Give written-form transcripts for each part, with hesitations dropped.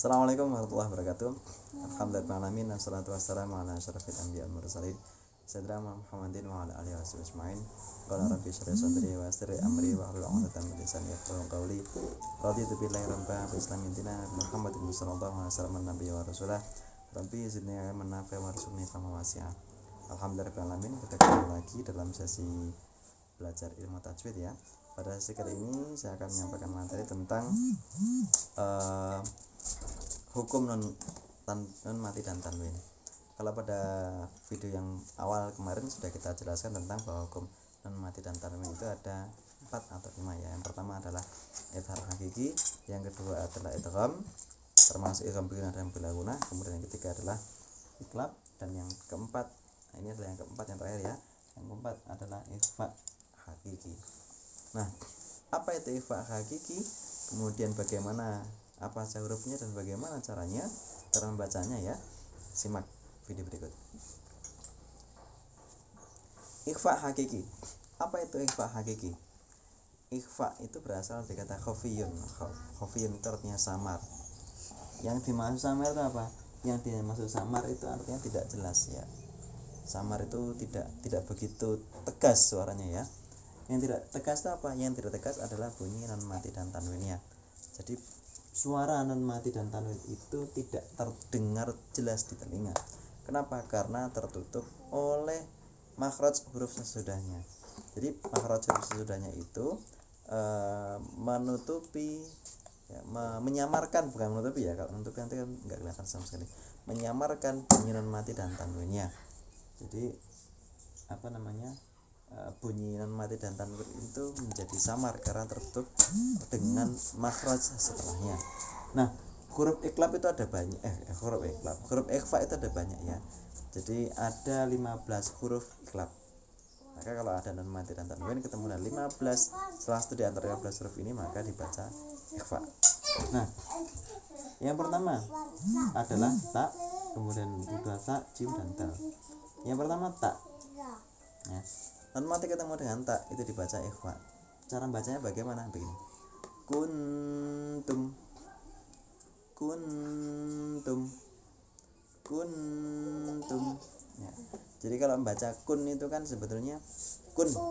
Assalamualaikum warahmatullahi wabarakatuh. Alhamdulillahirrahmanirrahim. Wassalatu wassalamu ala asyrafil anbiya wal mursalin sayyidina Muhammadin wa ala alihi washabbihi ajmain. Qala rabbi shrah sadri wa yassir li amri wa hlul 'uqdatam min lisani yafqahu qawli. Raditu billahi rabban wa islamin dinan Muhammadin sallallahu alaihi wasallam nabiyya wa rasulah. Rabbi zidni ilman nafi'a warzuqni fahman wasi'a. Alhamdulillahirrahmanirrahim. Kita kembali lagi dalam sesi belajar ilmu tajwid ya. Pada sesi kali ini saya akan menyampaikan materi tentang hukum non mati dan tanwin. Kalau pada video yang awal kemarin sudah kita jelaskan tentang bahwa hukum non mati dan tanwin itu ada 4 atau 5 ya. Yang pertama adalah idhar hakiki, yang kedua adalah idgham termasuk idgham bigunah dan bila gunah, kemudian yang ketiga adalah iqlab, dan yang keempat, ini adalah yang keempat yang terakhir ya. Yang keempat adalah ikhfa hakiki. Nah, apa itu ikhfa hakiki? Kemudian bagaimana apa saja hurufnya dan bagaimana cara membacanya ya. Simak video berikut. Ikhfa hakiki. Apa itu ikhfa hakiki? Ikhfa itu berasal dari kata khafiyun. Khafiyun itu artinya samar. Yang dimaksud samar itu apa? Yang dimaksud samar itu artinya tidak jelas ya. Samar itu tidak begitu tegas suaranya ya. Yang tidak tegas itu apa? Yang tidak tegas adalah bunyi non mati dan tanwinnya. Jadi suara non mati dan tanwin itu tidak terdengar jelas di telinga. Kenapa? Karena tertutup oleh makhraj huruf sesudahnya. Jadi makhraj huruf sesudahnya itu menutupi ya, menyamarkan, bukan menutupi ya. Kalau menutupi nanti kan nggak kelihatan sama sekali. Menyamarkan bunyi non mati dan tanwinnya. Jadi bunyi non mati dan tanwin itu menjadi samar karena tertutup dengan makhraj setelahnya. Nah, huruf iqlab itu ada banyak huruf ikhfa itu ada banyak ya. Jadi ada 15 huruf iqlab. Maka kalau ada non mati dan tanwin ketemu dengan 15, salah satu di antara 15 huruf ini maka dibaca ikhfa. Nah, yang pertama adalah ta, kemudian kedua ta, jim dan dal. Yang pertama ta. Ya. Non mati ketemu dengan ta itu dibaca ikhfa. Cara bacanya bagaimana? Begini. Kuntum ya. Jadi kalau membaca kun itu kan sebetulnya kun ya.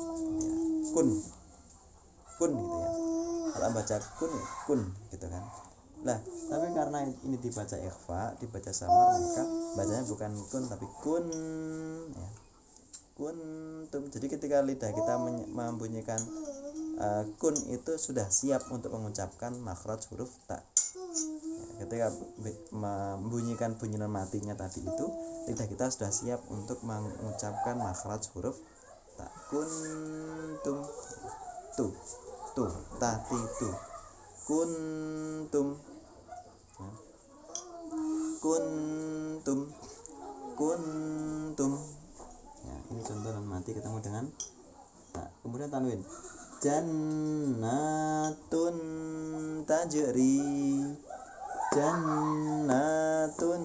kun gitu ya. Kalau membaca kun gitu kan. Nah, tapi karena ini dibaca ikhfa, dibaca samar, maka bacanya bukan kun tapi kun ya. Kuntum. Jadi ketika lidah kita membunyikan kun itu sudah siap untuk mengucapkan makhraj huruf ta. Ya, ketika membunyikan bunyi non matinya tadi itu, lidah kita sudah siap untuk mengucapkan makhraj huruf ta. Kuntum. Tuh, tati tu. Kuntum. Ya. Kuntum. Ya, ini contoh non mati ketemu dengan ta. Kemudian tanwin. Jannatun tajri. Jannatun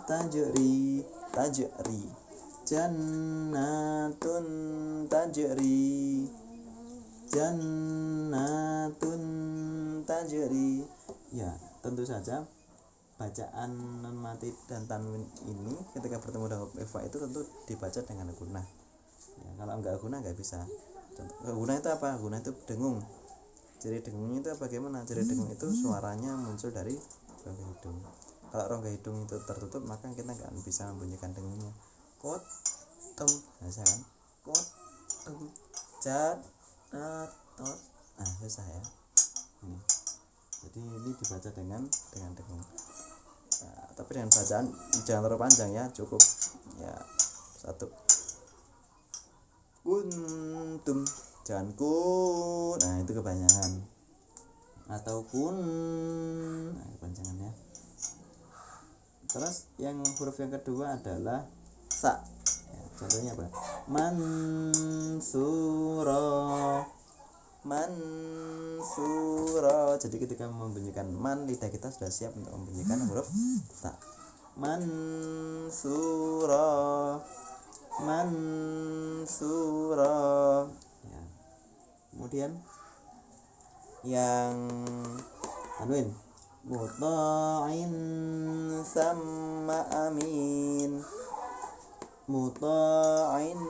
tajri. Jannatun tajri. Jannatun tajri. Ya, tentu saja bacaan non mati dan tanwin ini ketika bertemu dengan huruf ikhfa itu tentu dibaca dengan gunah. Ya, kalau enggak gunah enggak bisa. Gunah itu apa? Gunah itu dengung. Ciri dengungnya itu bagaimana? Ciri dengung itu suaranya muncul dari rongga hidung. Kalau rongga hidung itu tertutup maka kita enggak bisa membunyikan dengungnya. Kotum, bisa kan? Kotum, janatot. Nah, susah ya. Ini. Jadi ini dibaca dengan dengung. Nah, tapi dengan bacaan jangan terlalu panjang ya, cukup ya satu. Kuntum, jangan kun. Nah, itu kepanjangan. Atau kun. Nah, kepanjangan ya. Terus yang huruf yang kedua adalah sa. Ya, contohnya apa? Mansura. Jadi ketika membunyikan man, lidah kita sudah siap untuk membunyikan huruf ta. Mansura ya. Kemudian yang tanwin. muta'in thumma amin, muta'in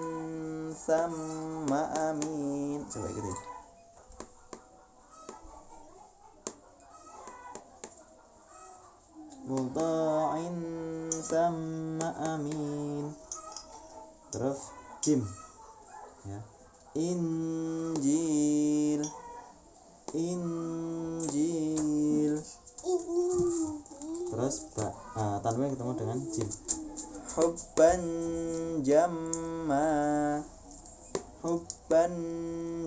thumma amin. Coba ikutin. Muta'in thumma amin. Terus jim ya, Injil, Injil. Terus tanwin ketemu dengan jim, hubban jamma, hubban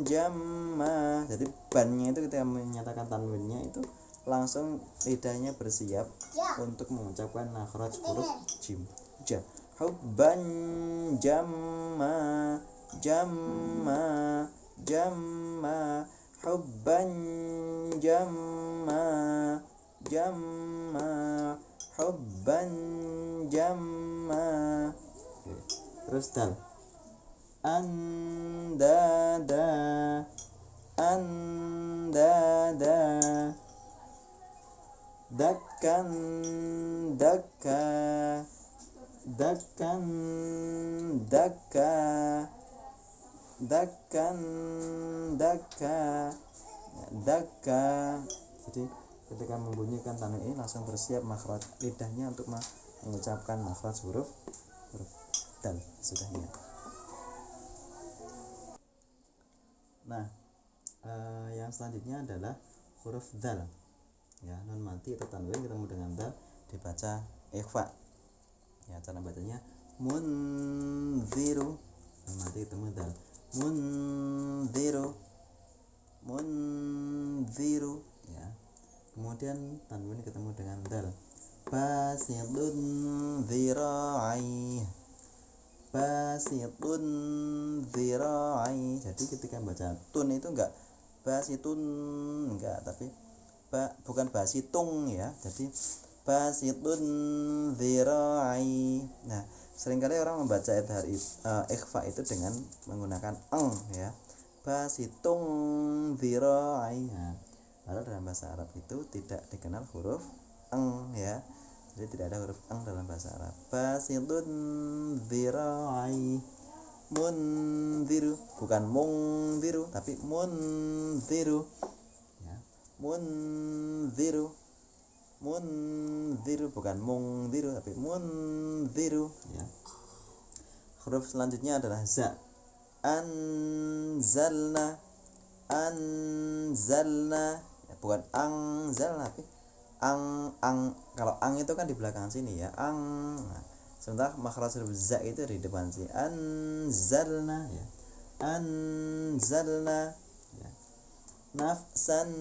jamma. Jadi bannya itu ketika menyatakan tanwinnya itu langsung lidahnya bersiap untuk mengucapkan makhraj huruf jim. Hubban jamma, jamma, jamma, hubban jamma, jamma, hubban jamma. Terus dal, andada, andada, dakkan, dakka, dakkan, dakka, dakkan, dakka, dakka. Jadi ketika membunyikan tanwin ini langsung bersiap makhraj lidahnya untuk mengucapkan makhraj huruf dal sudahnya. Nah, yang selanjutnya adalah huruf dal ya, non mati atau tanwin ketemu dengan dal dibaca ikhfa ya. Cara bacanya munziru, non mati ketemu dal, munziru, munziru ya. Kemudian tanwin ketemu dengan dal, basitun dzira'i, basitun dzira'i. Jadi ketika baca tun itu enggak basitun, enggak, tapi bukan basitung ya. Jadi basitun dzira'i. Nah, seringkali orang membaca idhar ikhfa itu dengan menggunakan eng ya, basitung dzira'i. Nah, padahal dalam bahasa Arab itu tidak dikenal huruf eng ya. Jadi tidak ada huruf eng dalam bahasa Arab. Basitun dzira'i, munziru, bukan mungziru tapi munziru ya, munziru, munziru, bukan mungziru tapi munziru ya. Huruf selanjutnya adalah za, anzalna, anzalna ya, bukan angzalna tapi ang. Kalau ang itu kan di belakang sini ya, ang. Nah, sementara makhraj huruf za itu di depan sini, anzalna ya, anzalna ya. Nafsan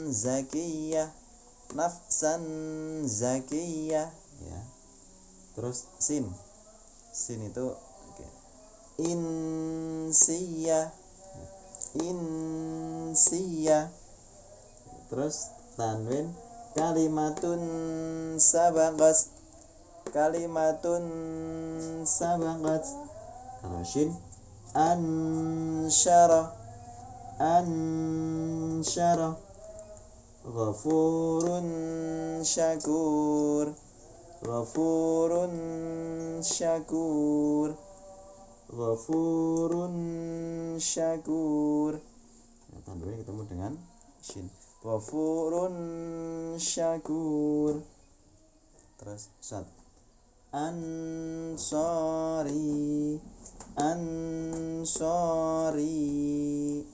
zakiyah, nafsan zakiyah ya. Terus sin, sin itu insiyah, insiyah. Terus tanwin kalimatun sabaqat, kalimatun sabaqat. Kalau shin ansyara, ansyara. Ghafurun syakur, ghafurun syakur, ghafurun syakur. Nah, tanwin ketemu dengan shin, ghafurun syakur. Terus sad, ansari, ansari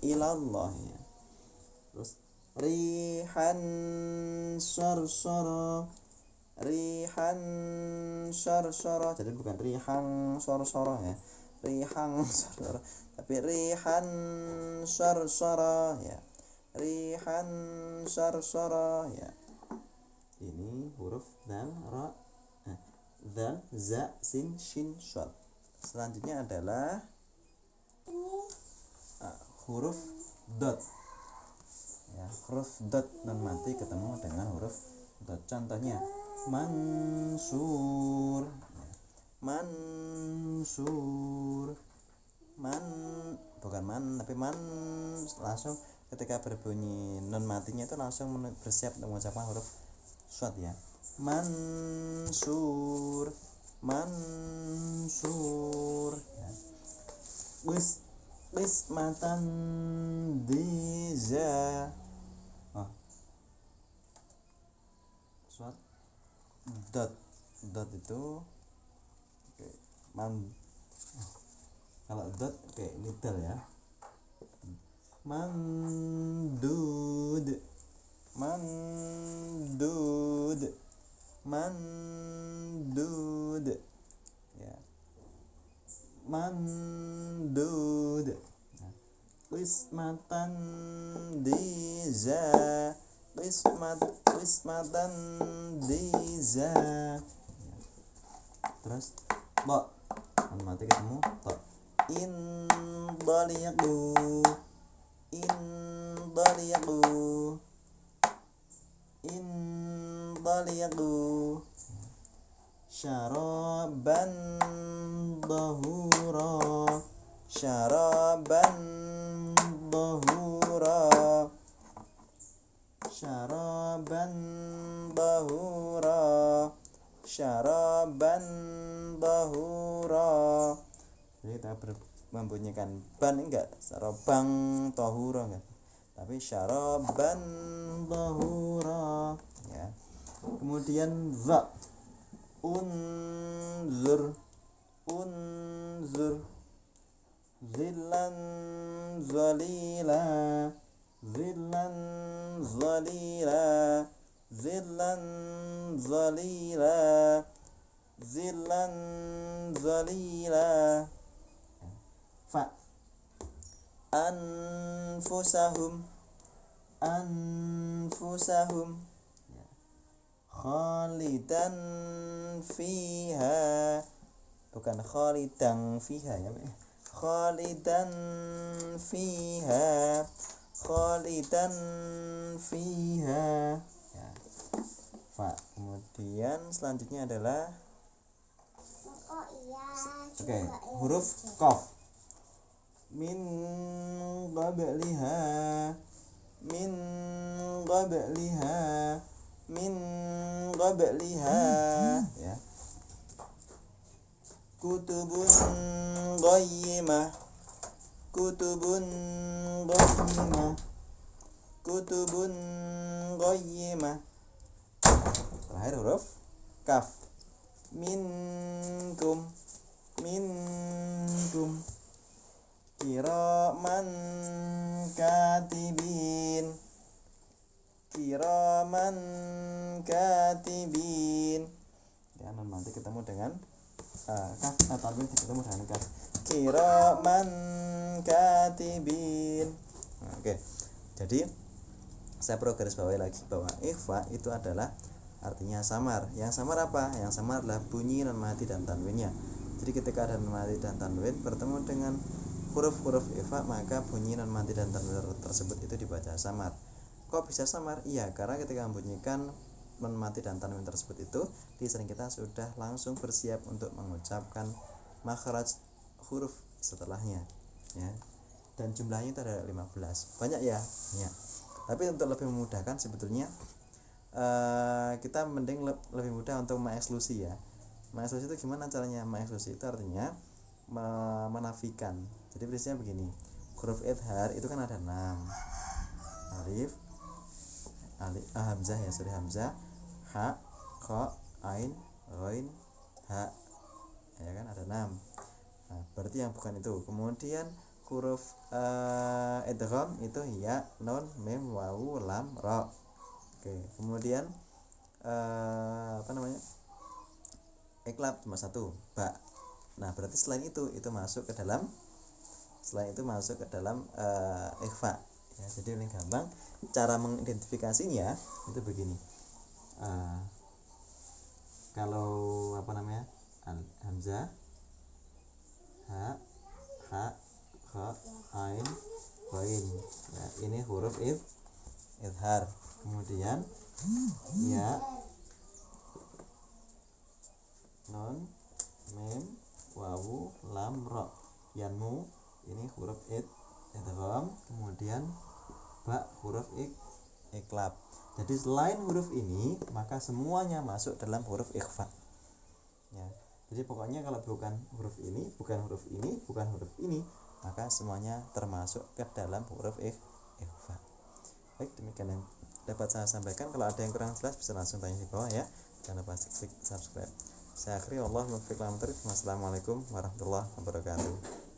ilallah ya. Terus rihan sarsara, rihan sarsara. Jadi bukan rihan sarsara ya, rihan sarsara, tapi rihan sarsara ya, rihan sarsara ya. Ini huruf dal, ra, dal, za, sin, shin, shad. Selanjutnya adalah huruf dot ya, huruf dot non mati ketemu dengan huruf dot. Contohnya mansur ya, mansur, man, bukan man tapi man. Langsung ketika berbunyi non matinya itu langsung bersiap untuk mengucapkan huruf short ya. Mansur ya. Qismatan diza. Oh. Short dot itu oke. Kalau dot kayak nidal ya. Mandud ya. Mandud nah. Qismatan diza qismatan diza ya. Terus to mati ketemu to in daliqu syaraban dahura jadi kita membunyikan ban enggak syarabang tahura enggak, tapi syaraban tahura ya. Kemudian za unzur zillan zalila fa anfusahum ya. Khalidan fiha bukan khalidan fiha ya, khalidan fiha ya. Fa. Kemudian selanjutnya adalah huruf qaf min qabliha ya. Kutubun qayyimah terakhir huruf kaf minkum kiraman katibin ya. Nanti ketemu dengan kaf tanwin ketemu dengan kaf kiraman katibin. Oke. Jadi saya perlu garis bawahi lagi bahwa ikhfa itu adalah artinya samar. Yang samar apa? Yang samar adalah bunyi non mati dan tanwinnya. Jadi ketika ada non mati dan tanwin bertemu dengan huruf-huruf ikhfa, maka bunyi non mati dan tanwin tersebut itu dibaca samar. Kok bisa samar? Iya, karena ketika membunyikan non mati dan tanwin tersebut itu di lisan kita sudah langsung bersiap untuk mengucapkan makhraj huruf setelahnya ya. Dan jumlahnya itu ada 15. Banyak ya? Ya. Tapi untuk lebih memudahkan sebetulnya kita mending lebih mudah untuk mengeksklusi ya. Mengeksklusi itu gimana caranya? Mengeksklusi itu artinya menafikan. Jadi prinsipnya begini. Huruf idhar itu kan ada 6. Alif, hamzah ya, hamzah, ha, kha, ain, ghain, ha. Ya kan ada 6. Nah, berarti yang bukan itu. Kemudian huruf idgham itu ya, nun, mim, wawu, lam, ra. Oke, kemudian iklab cuma 1, ba. Nah, berarti selain itu masuk ke dalam ikhfa ya. Jadi paling gampang cara mengidentifikasinya itu begini. Kalau hamzah, ha, kha, ain, ghain ya, ini huruf idhar. Kemudian ya, nun, mim, wawu, lam, ra. Yanmu ini huruf idgham. Kemudian ba huruf iklab. Jadi selain huruf ini maka semuanya masuk dalam huruf ikhfa ya. Jadi pokoknya kalau bukan huruf ini, bukan huruf ini, bukan huruf ini, maka semuanya termasuk ke dalam huruf ikhfa. Baik, demikian yang dapat saya sampaikan. Kalau ada yang kurang jelas bisa langsung tanya di bawah ya. Jangan lupa klik subscribe. Saya akhiri, Allah muwaffiq. Wassalamualaikum warahmatullahi wabarakatuh.